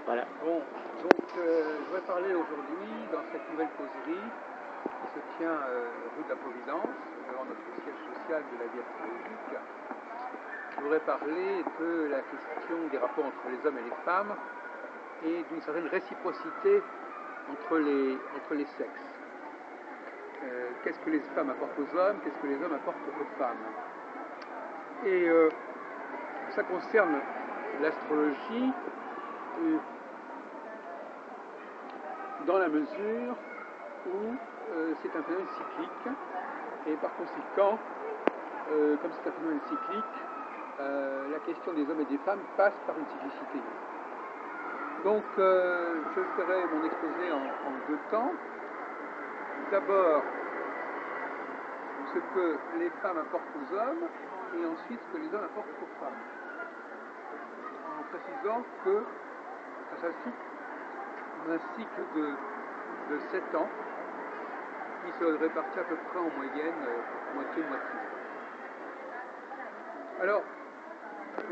Voilà. Bon, donc je vais parler aujourd'hui dans cette nouvelle causerie qui se tient rue de la Providence, devant notre siège social de la vie archéologique. Je voudrais parler de la question des rapports entre les hommes et les femmes et d'une certaine réciprocité entre les sexes. Qu'est-ce que les femmes apportent aux hommes, qu'est-ce que les hommes apportent aux femmes. Et ça concerne l'astrologie dans la mesure où c'est un phénomène cyclique et par conséquent, comme c'est un phénomène cyclique, la question des hommes et des femmes passe par une cyclicité. Donc je ferai mon exposé en deux temps. D'abord, ce que les femmes apportent aux hommes et ensuite ce que les hommes apportent aux femmes. En précisant que ça s'inscrit dans un cycle de 7 ans qui se répartit à peu près en moyenne moitié-moitié. Alors,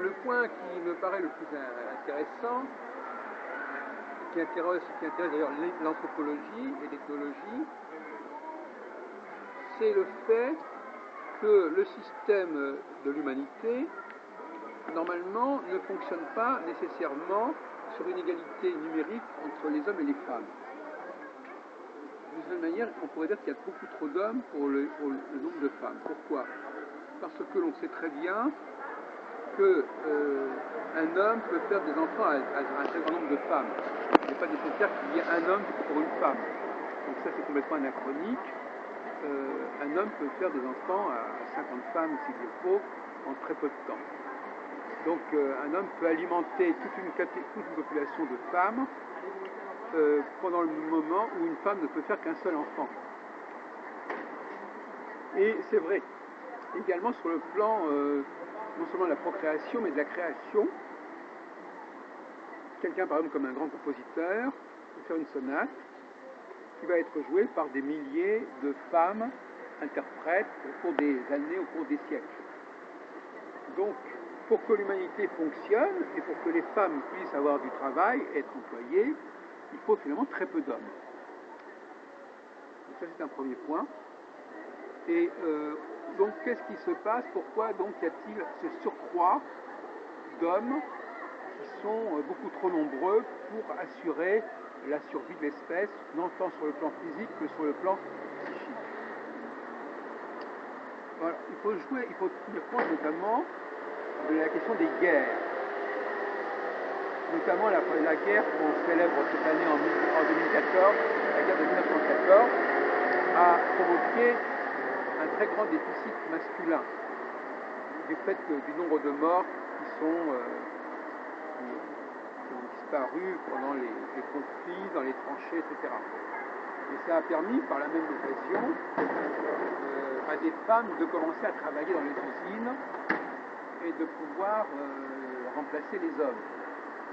le point qui me paraît le plus intéressant, qui intéresse d'ailleurs l'anthropologie et l'ethnologie, c'est le fait que le système de l'humanité, normalement, ne fonctionne pas nécessairement sur une égalité numérique entre les hommes et les femmes. D'une certaine manière, on pourrait dire qu'il y a beaucoup trop d'hommes pour le nombre de femmes. Pourquoi ? Parce que l'on sait très bien qu'un homme peut faire des enfants à un très grand nombre de femmes. Il n'est pas nécessaire qu'il y ait un homme pour une femme. Donc ça, c'est complètement anachronique. Un homme peut faire des enfants à 50 femmes, s'il le faut, en très peu de temps. Donc un homme peut alimenter toute une population de femmes pendant le moment où une femme ne peut faire qu'un seul enfant. Et c'est vrai également sur le plan non seulement de la procréation mais de la création. Quelqu'un par exemple comme un grand compositeur peut faire une sonate qui va être jouée par des milliers de femmes interprètes au cours des années, au cours des siècles. Donc pour que l'humanité fonctionne et pour que les femmes puissent avoir du travail, être employées, il faut finalement très peu d'hommes. Donc ça c'est un premier point. Et donc qu'est-ce qui se passe? Pourquoi donc y a-t-il ce surcroît d'hommes qui sont beaucoup trop nombreux pour assurer la survie de l'espèce, non tant sur le plan physique que sur le plan psychique? Voilà, il faut tenir compte notamment de la question des guerres. Notamment la guerre qu'on célèbre cette année en 2014, la guerre de 1914, a provoqué un très grand déficit masculin du fait du nombre de morts qui ont disparu pendant les conflits, dans les tranchées, etc. Et ça a permis, par la même occasion, à des femmes de commencer à travailler dans les usines et de pouvoir remplacer les hommes.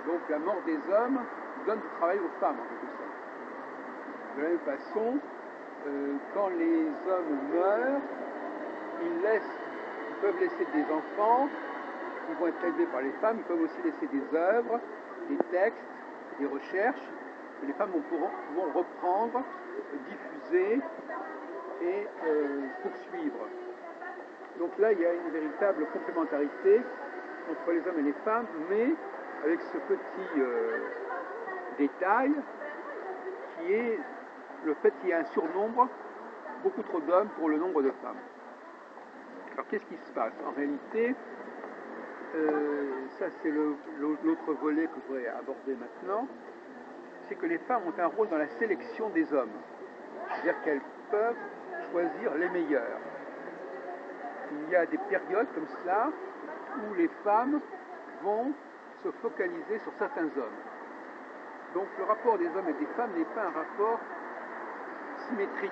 Donc la mort des hommes donne du travail aux femmes, en quelque sorte. De la même façon, quand les hommes meurent, ils peuvent laisser des enfants qui vont être élevés par les femmes, ils peuvent aussi laisser des œuvres, des textes, des recherches, que les femmes vont reprendre, diffuser et poursuivre. Donc là, il y a une véritable complémentarité entre les hommes et les femmes, mais avec ce petit détail qui est le fait qu'il y a un surnombre, beaucoup trop d'hommes pour le nombre de femmes. Alors qu'est-ce qui se passe? En réalité, ça c'est l'autre volet que je voudrais aborder maintenant, c'est que les femmes ont un rôle dans la sélection des hommes. C'est-à-dire qu'elles peuvent choisir les meilleurs. Il y a des périodes comme cela où les femmes vont se focaliser sur certains hommes. Donc le rapport des hommes et des femmes n'est pas un rapport symétrique.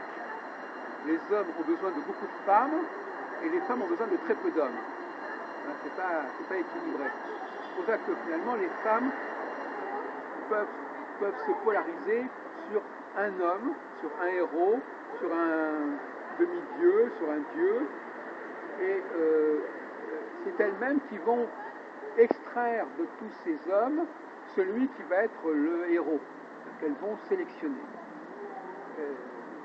Les hommes ont besoin de beaucoup de femmes et les femmes ont besoin de très peu d'hommes. C'est pas équilibré. C'est pour ça que finalement les femmes peuvent se polariser sur un homme, sur un héros, sur un demi-dieu, sur un dieu, et c'est elles-mêmes qui vont extraire de tous ces hommes celui qui va être le héros, qu'elles vont sélectionner.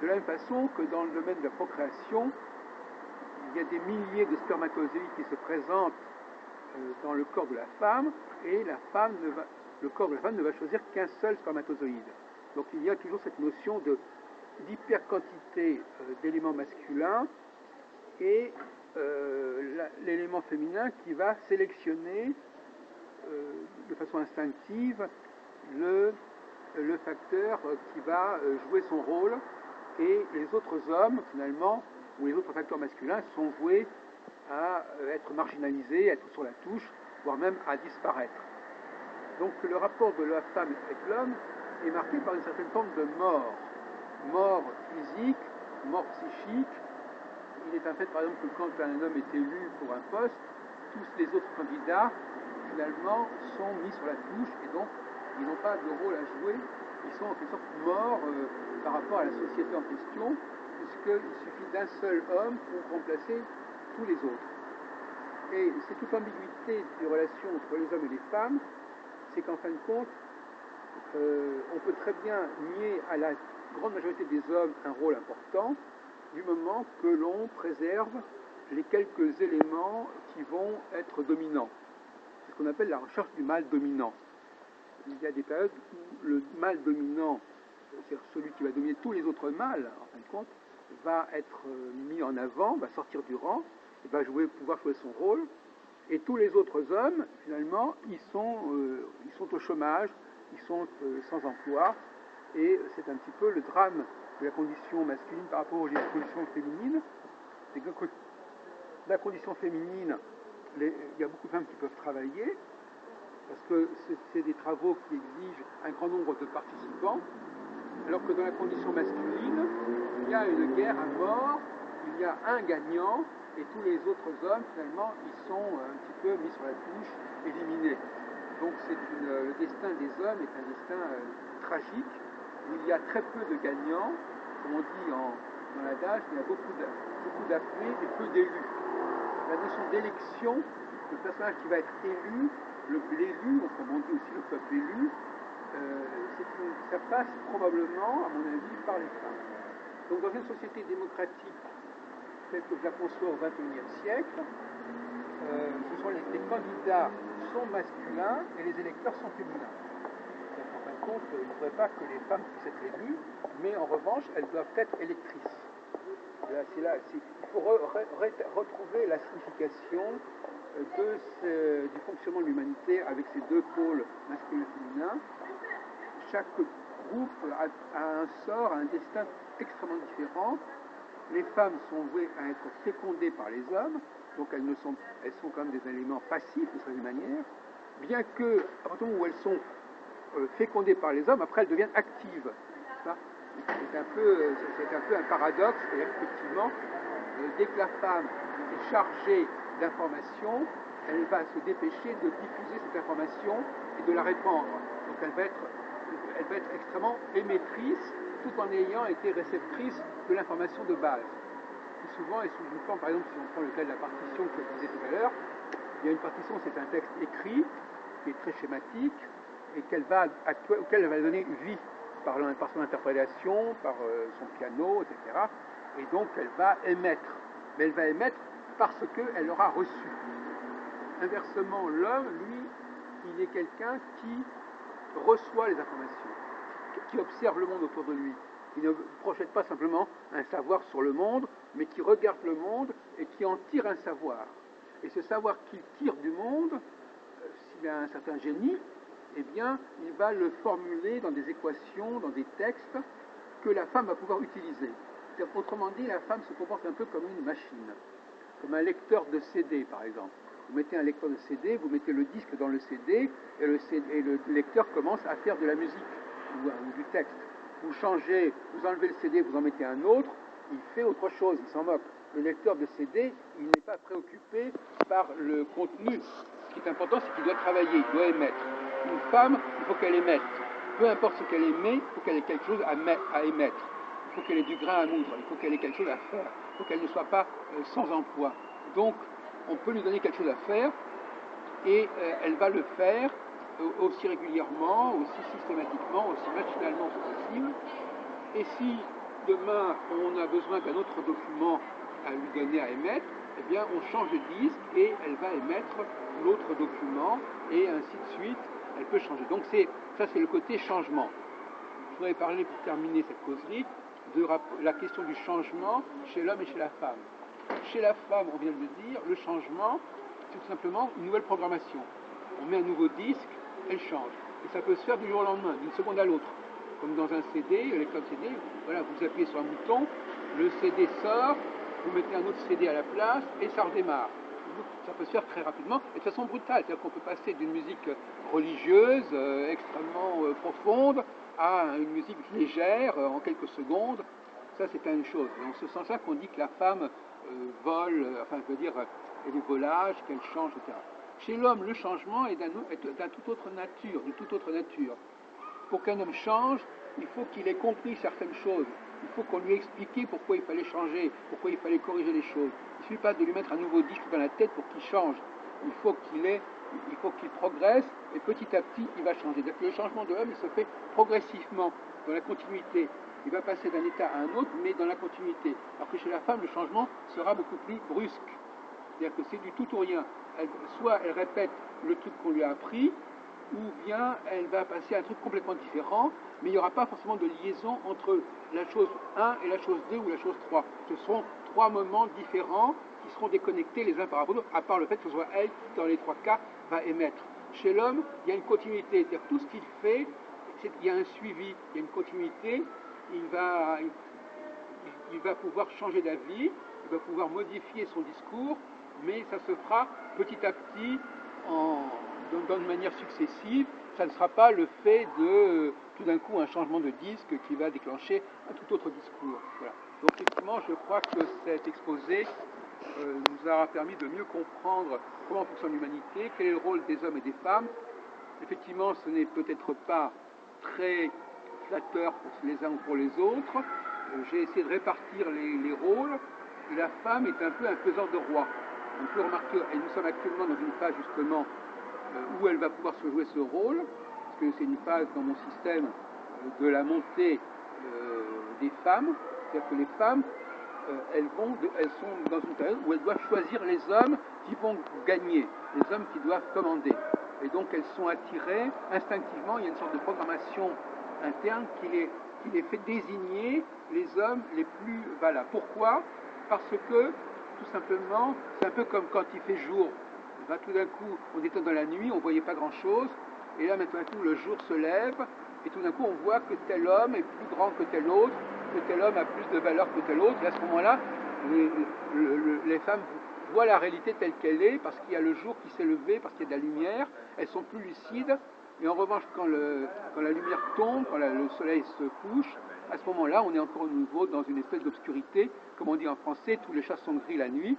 De la même façon que dans le domaine de la procréation, il y a des milliers de spermatozoïdes qui se présentent dans le corps de la femme, et le corps de la femme ne va choisir qu'un seul spermatozoïde. Donc il y a toujours cette notion d'hyperquantité d'éléments masculins et l'élément féminin qui va sélectionner de façon instinctive le facteur qui va jouer son rôle, et les autres hommes finalement, ou les autres facteurs masculins sont voués à être marginalisés, à être sur la touche, voire même à disparaître. Donc le rapport de la femme avec l'homme est marqué par une certaine forme de mort physique, mort psychique. Il est un fait par exemple que quand un homme est élu pour un poste, tous les autres candidats finalement sont mis sur la touche, et donc ils n'ont pas de rôle à jouer, ils sont en quelque sorte morts par rapport à la société en question, puisqu'il suffit d'un seul homme pour remplacer tous les autres. Et c'est toute l'ambiguïté des relations entre les hommes et les femmes, c'est qu'en fin de compte, on peut très bien nier à la grande majorité des hommes un rôle important, du moment que l'on préserve les quelques éléments qui vont être dominants. C'est ce qu'on appelle la recherche du mâle dominant. Il y a des périodes où le mâle dominant, c'est-à-dire celui qui va dominer tous les autres mâles, en fin de compte, va être mis en avant, va sortir du rang, va pouvoir jouer son rôle, et tous les autres hommes, finalement, ils sont au chômage, ils sont sans emploi, et c'est un petit peu le drame de la condition masculine par rapport à la condition féminine. C'est que la condition féminine, il y a beaucoup de femmes qui peuvent travailler, parce que c'est des travaux qui exigent un grand nombre de participants, alors que dans la condition masculine, il y a une guerre à mort, il y a un gagnant, et tous les autres hommes, finalement, ils sont un petit peu mis sur la touche, éliminés. Donc le destin des hommes est un destin tragique, où il y a très peu de gagnants, comme on dit dans l'adage, il y a beaucoup d'appelés et peu d'élus. La notion d'élection, le personnage qui va être élu, l'élu, comme on dit aussi le peuple élu, ça passe probablement, à mon avis, par les femmes. Donc dans une société démocratique telle que je la conçois au XXIe siècle, ce sont les candidats sont masculins et les électeurs sont féminins. Donc en fin de compte, il ne faudrait pas que les femmes puissent être élues, mais en revanche, elles doivent être électrices. Il faut retrouver la signification du fonctionnement de l'humanité avec ces deux pôles masculin et féminin. Chaque groupe a un sort, a un destin extrêmement différent. Les femmes sont vouées à être fécondées par les hommes, donc elles sont quand même des éléments passifs de certaine manière, bien que, à partir du moment où elles sont fécondées par les hommes, après elles deviennent actives. C'est un peu un paradoxe, c'est-à-dire qu'effectivement, dès que la femme est chargée d'informations, elle va se dépêcher de diffuser cette information et de la répandre. Donc elle va être extrêmement émettrice, tout en ayant été réceptrice de l'information de base. Et souvent, et sous une forme, par exemple, si on prend le cas de la partition que je disais tout à l'heure, il y a une partition, c'est un texte écrit, qui est très schématique, et auquel elle va donner vie par son interprétation, par son piano, etc. Et donc elle va émettre. Mais elle va émettre parce qu'elle aura reçu. Inversement, l'homme, lui, il est quelqu'un qui reçoit les informations, qui observe le monde autour de lui. Il ne projette pas simplement un savoir sur le monde, mais qui regarde le monde et qui en tire un savoir. Et ce savoir qu'il tire du monde, s'il a un certain génie, eh bien, il va le formuler dans des équations, dans des textes que la femme va pouvoir utiliser. Autrement dit, la femme se comporte un peu comme une machine, comme un lecteur de CD, par exemple. Vous mettez un lecteur de CD, vous mettez le disque dans le CD, et le lecteur commence à faire de la musique ou du texte. Vous changez, vous enlevez le CD, vous en mettez un autre, il fait autre chose, il s'en moque. Le lecteur de CD, il n'est pas préoccupé par le contenu. Ce qui est important, c'est qu'il doit travailler, il doit émettre. Une femme, il faut qu'elle émette. Peu importe ce qu'elle émet, il faut qu'elle ait quelque chose à émettre. Il faut qu'elle ait du grain à moudre, il faut qu'elle ait quelque chose à faire. Il faut qu'elle ne soit pas sans emploi. Donc, on peut lui donner quelque chose à faire, et elle va le faire, aussi régulièrement, aussi systématiquement, aussi machinalement que possible. Et si demain on a besoin d'un autre document à lui donner à émettre, eh bien on change de disque et elle va émettre l'autre document et ainsi de suite, elle peut changer. Donc ça c'est le côté changement. Je voudrais parler pour terminer cette causerie de la question du changement chez l'homme et chez la femme. Chez la femme, on vient de le dire, le changement, c'est tout simplement une nouvelle programmation. On met un nouveau disque, elle change. Et ça peut se faire du jour au lendemain, d'une seconde à l'autre. Comme dans un CD, le lecteur de CD, voilà, vous appuyez sur un bouton, le CD sort, vous mettez un autre CD à la place et ça redémarre. Ça peut se faire très rapidement et de façon brutale. C'est-à-dire qu'on peut passer d'une musique religieuse extrêmement profonde à une musique légère en quelques secondes. Ça, c'est une chose. Et en ce sens-là qu'on dit que la femme vole, enfin, je veux dire, elle est volage, qu'elle change, etc. Chez l'homme, le changement est d'une toute autre nature. Pour qu'un homme change, il faut qu'il ait compris certaines choses. Il faut qu'on lui explique pourquoi il fallait changer, pourquoi il fallait corriger les choses. Il ne suffit pas de lui mettre un nouveau disque dans la tête pour qu'il change. Il faut qu'il progresse et petit à petit, il va changer. Donc, le changement de l'homme, il se fait progressivement, dans la continuité. Il va passer d'un état à un autre, mais dans la continuité. Alors que chez la femme, le changement sera beaucoup plus brusque. C'est-à-dire que c'est du tout ou rien. Soit elle répète le truc qu'on lui a appris, ou bien elle va passer à un truc complètement différent, mais il n'y aura pas forcément de liaison entre la chose 1 et la chose 2 ou la chose 3. Ce seront trois moments différents qui seront déconnectés les uns par rapport aux autres, à part le fait que ce soit elle qui, dans les trois cas, va émettre. Chez l'homme, il y a une continuité, c'est-à-dire tout ce qu'il fait, il y a un suivi, il y a une continuité, il va pouvoir changer d'avis, il va pouvoir modifier son discours, mais ça se fera petit à petit, dans une manière successive. Ça ne sera pas le fait de tout d'un coup un changement de disque qui va déclencher un tout autre discours. Voilà. Donc effectivement, je crois que cet exposé nous aura permis de mieux comprendre comment fonctionne l'humanité, quel est le rôle des hommes et des femmes. Effectivement, ce n'est peut-être pas très flatteur pour les uns ou pour les autres. J'ai essayé de répartir les rôles. Et la femme est un peu un faiseur de roi. On peut remarquer, et nous sommes actuellement dans une phase justement où elle va pouvoir se jouer ce rôle, parce que c'est une phase dans mon système de la montée des femmes, c'est-à-dire que les femmes, elles sont dans une période où elles doivent choisir les hommes qui vont gagner, les hommes qui doivent commander. Et donc elles sont attirées instinctivement, il y a une sorte de programmation interne qui les fait désigner les hommes les plus valables. Pourquoi ? Parce que, tout simplement, c'est un peu comme quand il fait jour. Ben, tout d'un coup, on était dans la nuit, on ne voyait pas grand-chose, et là, maintenant, le jour se lève, et tout d'un coup, on voit que tel homme est plus grand que tel autre, que tel homme a plus de valeur que tel autre, et à ce moment-là, les femmes voient la réalité telle qu'elle est, parce qu'il y a le jour qui s'est levé, parce qu'il y a de la lumière, elles sont plus lucides, et en revanche, quand la lumière tombe, quand le soleil se couche, à ce moment-là, on est encore à nouveau dans une espèce d'obscurité. Comme on dit en français, tous les chats sont gris la nuit.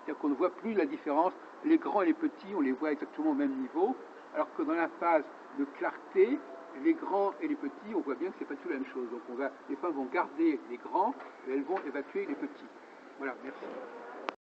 C'est-à-dire qu'on ne voit plus la différence. Les grands et les petits, on les voit exactement au même niveau. Alors que dans la phase de clarté, les grands et les petits, on voit bien que c'est pas tout la même chose. Donc les femmes vont garder les grands et elles vont évacuer les petits. Voilà, merci.